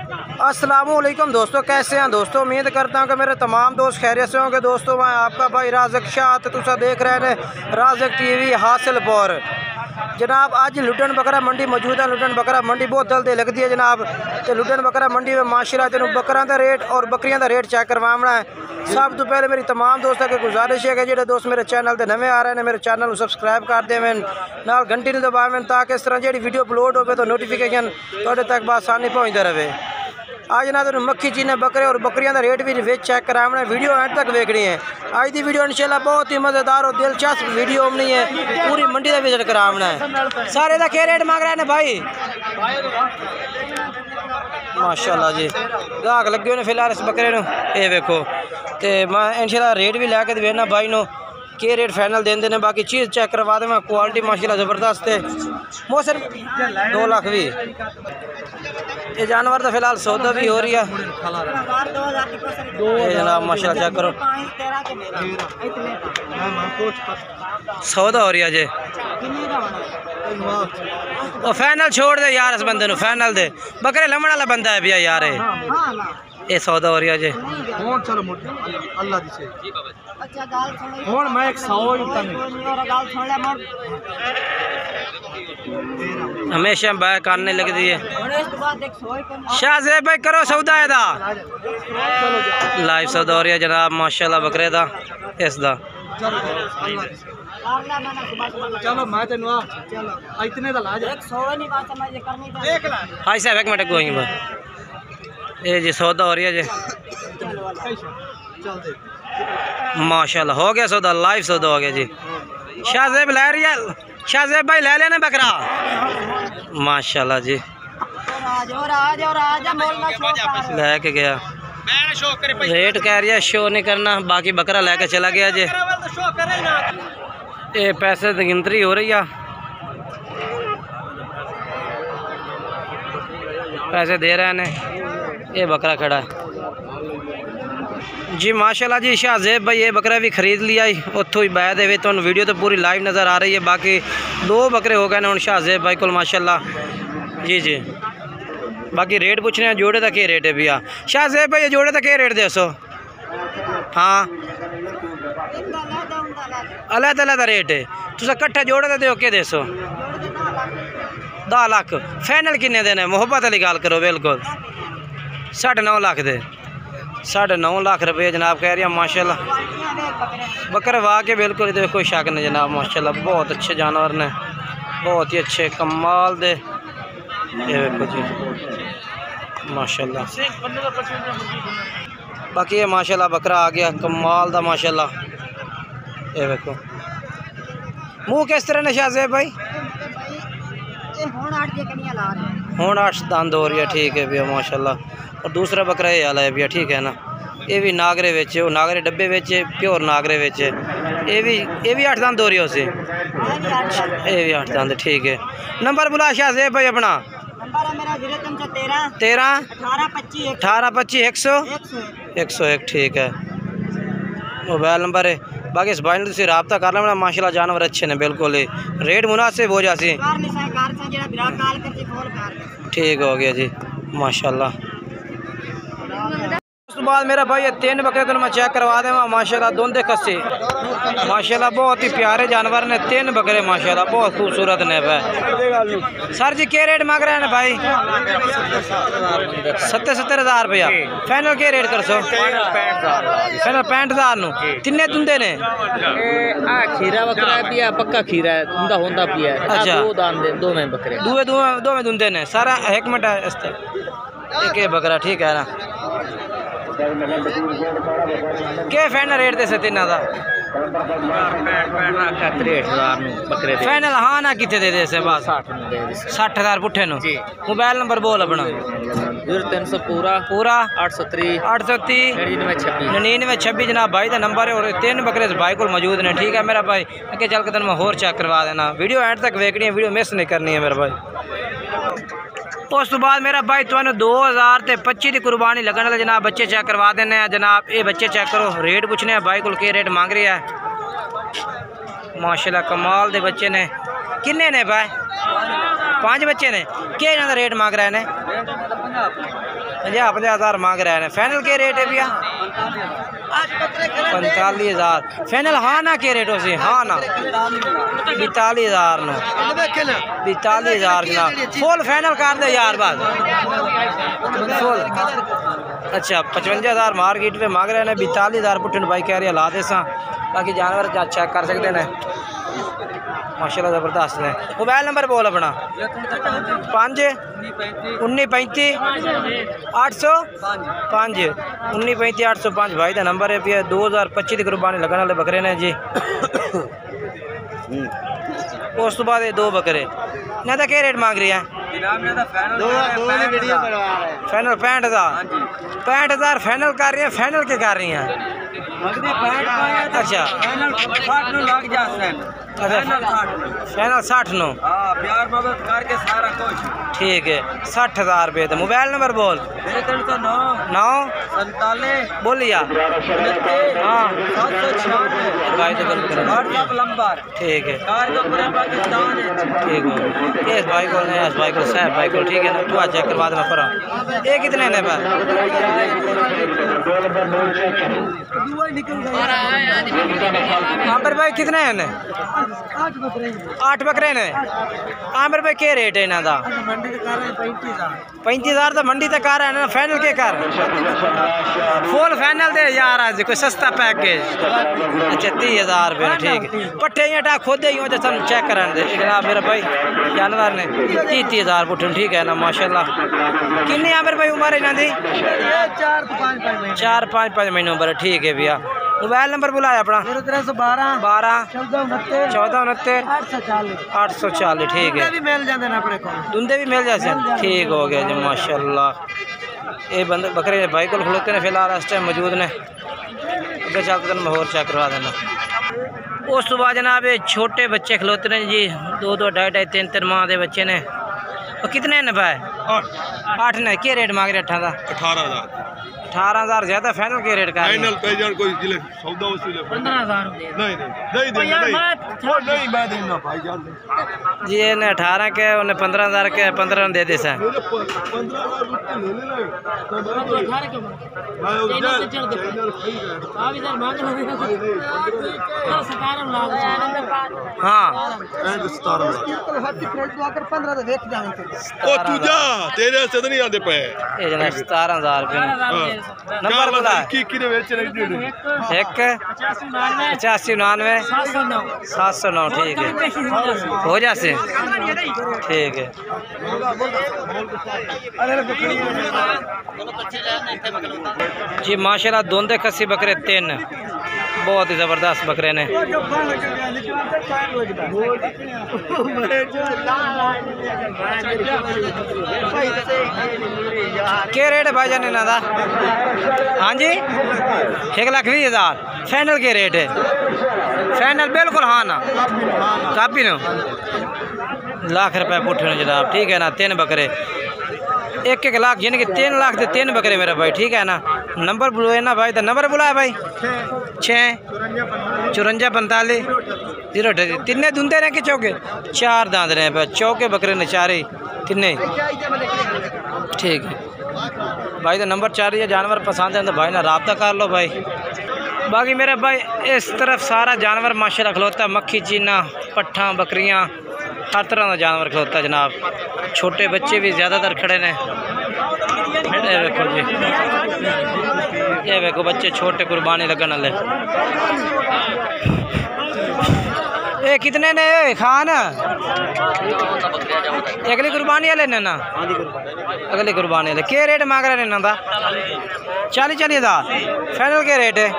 अस्सलामुअलैकुम दोस्तों, कैसे हैं दोस्तों। उम्मीद करता हूँ कि मेरे तमाम दोस्त खैरियत से होंगे। दोस्तों मैं आपका भाई राज़क शाह तुसा देख रहे हैं राज़क टीवी हासिलपुर। जनाब अज लुडन बकरा मंडी मौजूद है। लुडन बकरा मंडी बहुत जल्दी लगती है जनाब। तो लुडन बकरा मंडी में माशाल्लाह तेन बकरा का रेट और बकरियां का रेट चेक करवाना है। सब तो पहले मेरी तमाम दोस्तों की गुजारिश है कि जो दोस्त मेरे चैनल पर नवे आ रहे हैं मेरे चैनल को सबसक्राइब कर देवें, नाल घंटी नहीं दबावें ताकि इस तरह जी वीडियो अपलोड हो तो नोटिफिकेशन थोड़े तक बसानी पहुँचता रहे। आज ना तो मक्खी चीने बकरे और बकरियां का रेट भी विच चेक कराना है। वीडियो एंड तक देखनी है। आज की वीडियो इंशाल्लाह बहुत ही मज़ेदार और दिलचस्प वीडियो होनी है। पूरी मंडी का विजिट कराना है। सारे का क्या रेट मांग रहे हैं भाई? माशाल्लाह जी गाहक लगे हुए फिलहाल इस बकरे ये देखो। तो मैं इंशाल्लाह रेट भी लैके देना भाई नो के रेट फाइनल देंगे ने। बाकी चीज़ चेक करवा दें। क्वालिटी माशाल्लाह ज़बरदस्त है। मौसम 2 लाख भी ये जानवर तो फिलहाल सौदा भी हो रही है जनाब। माशाल्लाह चेक करो सौदा हो रही है जी। वो फाइनल छोड़ दे यार इस बंदे नु, फाइनल दे। बकरे लमण वाला बंदा है भैया यार। ये सौदा हो रही है जी। हमेशा बैक करने लगती है। शाहज़ेब भाई करो सौदा है लाइव सौदा हो रही है जनाब माशाल्लाह बकरे दा इसदा। चलो मैं तेन इतने दा ला जा। हाय साहब एक मिनट कोई ये जी सौदा हो रही है जी माशाल्लाह। हो गया सौदा, लाइव सौदा हो गया जी। शाहज़ेब ले रही है, शाहज़ेब भाई ले लेना बकरा माशाल्लाह जी। लेके गया रेट कह रही है शो नहीं करना, बाकी बकरा लेके चला गया जी। ये पैसे की गिनती हो रही है, पैसे दे रहे हैं। ये बकरा खड़ा है जी माशाल्लाह जी। शाहज़ेब भाई ये बकरा भी खरीद लिया ही उतों ही बै दे। तो वीडियो तो पूरी लाइव नज़र आ रही है। बाकी 2 बकरे हो गए ना हम शाहज़ेब भाई को माशाल्लाह जी जी। बाकी रेट पूछने हैं जोड़े का क्या रेट है भैया? शाहज़ेब भाई ये जोड़े का क्या रेट दे सो? हाँ अलग अलग रेट है। तुम कट्ठा जोड़े का दो के दे सो? 10 लाख फाइनल किन्ने देने? मुहब्बत वाली गल करो बिल्कुल। 9.5 लाख दे 9.5 लाख रुपये जनाब कह रही है माशाल्लाह। बकरे वाह के बिल्कुल इधर कोई शक नहीं जनाब माशाल्लाह। बहुत अच्छे जानवर ने, बहुत ही अच्छे कमाल दे। ये देखो जी माशाल्लाह। बाकी ये माशाल्लाह बकरा आ गया कमाल दा माशाल्लाह। ये देखो मुँह किस तरह ने शाहज़ेब भाई? हूँ 8 दंद हो रही है। ठीक है भैया माशाल्लाह। और दूसरा बकरा ये वाला है भैया, ठीक है ना। ये भी नागरे बेचे, वो नागरे डब्बे बेचे, प्योर नागरे बेचे। ये भी 8 दंद हो रही है उसे। ये भी 8 दंद ठीक है। नंबर बुला शाहज़ेब भाई अपना। 13 18 25 101 ठीक है मोबाइल नंबर है। बाकी इस भाई ने रब्ता कर लेना माशाल्लाह। जानवर अच्छे ने बिल्कुल ही, रेट मुनासिब हो जासी। ठीक हो गया जी माशाल्लाह। उसके बाद मेरा भाई ये 3 बकरे तो मैं चेक करवा दें माशाल्लाह। दोंदे कस्से माशाल्लाह बहुत ही प्यारे जानवर ने। 3 बकरे माशाल्लाह बहुत खूबसूरत ने भाई। सर जी क्या रेट मांग रहे हैं भाई? 70,000 रुपया फाइनल क्या रेट कर सो? फाइनल 65,000 नु। तिन्ने दुंदे ने? खीरा बकरा पिया पक्का खीरा है दुंदा होंदा पिया। अच्छा 2 दान दे 2 में बकरे दो में दुंदे ने सारा। एक मिनट एक बकरा ठीक है ना। क्या फाइनल रेट दे सकते ना? 63,000 फाइनल हाँ ना कितने दे दे से बस 60,000 पुट्ठे नु। मोबाइल नंबर बोल अपना। 0300 पूरा 830 9926 जनाब भाई का नंबर है। और 3 बकरे भाई को मौजूद ने। ठीक है मेरा भाई अगे चल के तेन मैं होर चेक करवा देना। वीडियो एंड तक देखनी है, वीडियो मिस नहीं करनी है मेरा भाई। उस तो बाद मेरा भाई तुहानू 2025 की कुर्बानी लगने वाले जनाब बच्चे चेक करवा देने हैं जनाब। ये बच्चे चेक करो, रेट पूछने हैं भाई को के रेट मांग रही है। माशाल्लाह कमाल दे बच्चे ने। किन्ने ने भाई? 5 बच्चे ने। क्या इन्हों का रेट मांग रहे हैं? 50,000 मांग रहे हैं। फाइनल के रेट है भैया? 45,000 फाइनल। हाँ ना के रेट हो सी? हाँ ना 42,000 ना 42,000 जनाब। फुल फाइनल कर दे यार बस फुल। अच्छा 55,000 मार्केट पे मांग रहे हैं। 42,000 पुट्ठन भाई कह रही ला दे सा। बाकी जानवर चेक कर सकते हैं माशाल्लाह ज़बरदस्त है। मोबाइल नंबर बोल अपना 5 1935 805 1935 805 भाई का नंबर है। 2025 की कुर्बानी लगने वाले बकरे ने जी। उस तो बाद 2 बकरे ना तो क्या रेट मांग रही है? फाइनल 65,000 फाइनल कर रही है। फाइनल के कर रही हैं? अच्छा फाइनल 60 नो ठीक है 60,000 रुपये। तो मोबाइल नंबर बोल 9 बोलिया हाँ भाई तो ठीक है ठीक है इस भाई को साहब भाई को ठीक है ना तू चेक करवा देना पर ये कितने ने पर आमिर भाई कितने हैं? 8 बकरे ने। आमिर भाई क्या रेट है इन्हों का? 35,000 तो मंडी तक आ रहा है ना। फाइनल के कर फुल फाइनल दे यार आज कोई सस्ता पैकेज। अच्छा 30,000 रुपये ठीक है। पट्ठे ही खुद ही हो चेक करा दे जनाब मेरा भाई जानवर ने 30,000 पुट्ठन ठीक है ना माशाल्लाह। कितनी आमिर भाई उम्र इन्हों की? 4-5 महीने उम्र ठीक है भैया। मोबाइल नंबर बुलाया अपना 12 14 840 ठीक है। दुंदे भी मिल जाते हैं ठीक हो गया जी माशाल्लाह। ये बंदे बकरे भाई को खलोते हैं फिलहाल इस टाइम मौजूद ने। अगर चलते तो मैं होर चेक करवा देना। उस तो बाद जनाब ये छोटे बच्चे खलोते हैं जी 2-2 2.5 3-3 माह के बच्चे ने। और कितने ने भाई? 8 ने। क्या रेट मांग रहे 8 का? 18,000 ज़्यादा फाइनल के रेट का? फाइनल पे जान कोई जिले सौदा वसूल 15,000 नहीं मैं देना भाई जान जी। ने 18 के उन्हें 15,000 के 15 दे दे सर। 15,000 हाँ तेरे से नहीं आते पे 17,000 रुपये। नंबर बता 8599 709 ठीक है हो जासे ठीक है। जी माशाल्लाह दोंदे खस्सी बकरे 3 बहुत ही ज़बरदस्त बकरे ने। क्या रेट है भाईजान इन्हों का? हाँ जी 1,20,000 फाइनल के रेट है? फाइनल बिल्कुल हाँ ना कापी नो लाख रुपए पुट्ठे ने जनाब ठीक है ना। 3 बकरे 1-1 लाख यानी कि 3 लाख से 3 बकरे मेरा भाई ठीक है ना। नंबर बुलाए ना भाई तो नंबर बुलाया भाई 6 54 45 0 तिन्ने धुंधे रहे कि चौके 4 दांत रहे भाई चौके बकरे ने 4 तिन्ने ठीक है भाई। तो नंबर 4 ये जानवर पसंद है तो भाई ना रब्ता कर लो भाई। बाकी मेरे भाई इस तरफ सारा जानवर माशाल्लाह खलोता मक्खी चीना पट्ठा बकरियां हर तरह का जानवर खलोता जनाब। छोटे बच्चे भी ज़्यादातर खड़े ने। ये देखो जी ये देखो बच्चे छोटे कुर्बानी लगन वाले। ये कितने ने खान अगली कुर्बानी वाले ने ना? अगली कुर्बानी वाले क्या रेट मांग रहे हैं इन्हों का? 40,000 फाइनल के रेट है?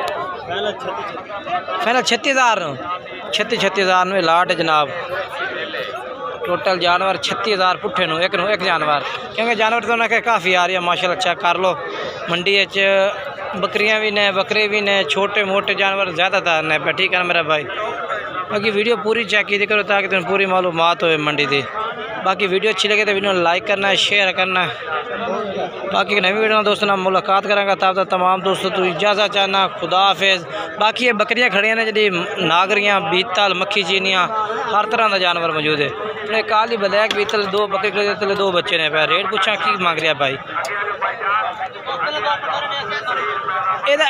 फाइनल 36,000 36,000 में लाट है जनाब। टोटल जानवर 36,000 पुट्ठे नु एक जानवर क्योंकि जानवर तो उन्हें काफ़ी आ रही है माशाल्लाह। चेक कर लो मंडी बकरियां भी ने बकरे भी ने छोटे मोटे जानवर ज़्यादातर ने पे ठीक है ना मेरा भाई। बाकी वीडियो पूरी चेक की करो ताकि तुम्हें पूरी मालूमात हो मंडी की। बाकी वीडियो अच्छी लगे तो वीडियो लाइक करना है शेयर करना है। बाकी नवी वीडियो दोस्तों ना मुलाकात करेंगे तब तक तमाम दोस्तों तो इजाज़त चाहना खुदा हाफिज़। बाकी ये बकरियां खड़ियां ने जी नागरियां बीतल मक्खी चीनियाँ हर तरह का जानवर मौजूद है। अपने काली ब्लैक भी तले दो बकरे तले दो बच्चे ने पे रेट पूछा की मांग रहा भाई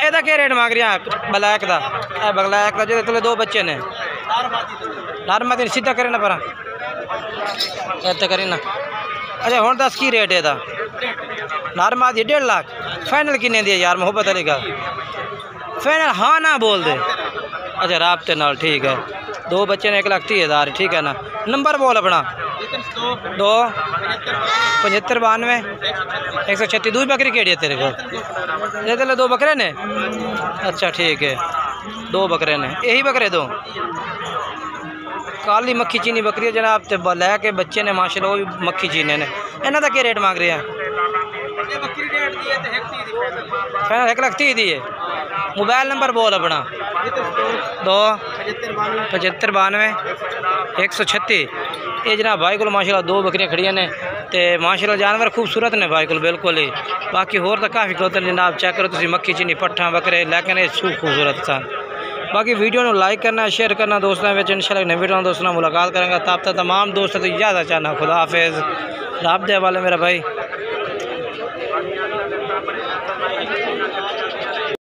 एदा क्या रेट मांग रहा ब्लैक का ब्लैक का जो तले दो बच्चे ने नारमा दिन सीधा करे ना पर ऐसा करे ना अच्छा हुण दस की रेट है नारमा दी 1.5 लाख फाइनल किन्ने दी यार मोहब्बत अली गल फाइनल हाँ ना बोल दे अच्छा राबते नाल ठीक है दो बच्चे ने 1,30,000 ठीक है ना नंबर बोल अपना 2 75 92 136 दूई बकरी केड़ी है तेरे को ये तेरे दो बकरे ने अच्छा ठीक है दो बकरे ने यही बकरे दो काली मक्खी चीनी बकरी है जनाब ते लैके बच्चे ने माशाल्लाह वो भी मक्खी चीने ने इन्हों का क्या रेट मांग रहे हैं फाइनल 1,30,000 दी है मोबाइल नंबर बोल अपना 2 75 92 136 ये जनाब भाई को माशाल्लाह दो बकरियां खड़ियां ने ते माशाल्लाह जानवर खूबसूरत ने भाई को बिल्कुल ही बाकी होर तो काफ़ी कबूतर जनाब चेक करो तुम मक्खी चीनी पट्ठा बकरे लेकिन ये खूबसूरत सन बाकी वीडियो को लाइक करना शेयर करना दोस्तों में इंशाल्लाह नई वीडियो दोस्तों मुलाकात करेंगे तब तक तमाम दोस्तों तो इजाज़त चाहना खुदा हाफिज़ रब दे हवाले मेरा भाई।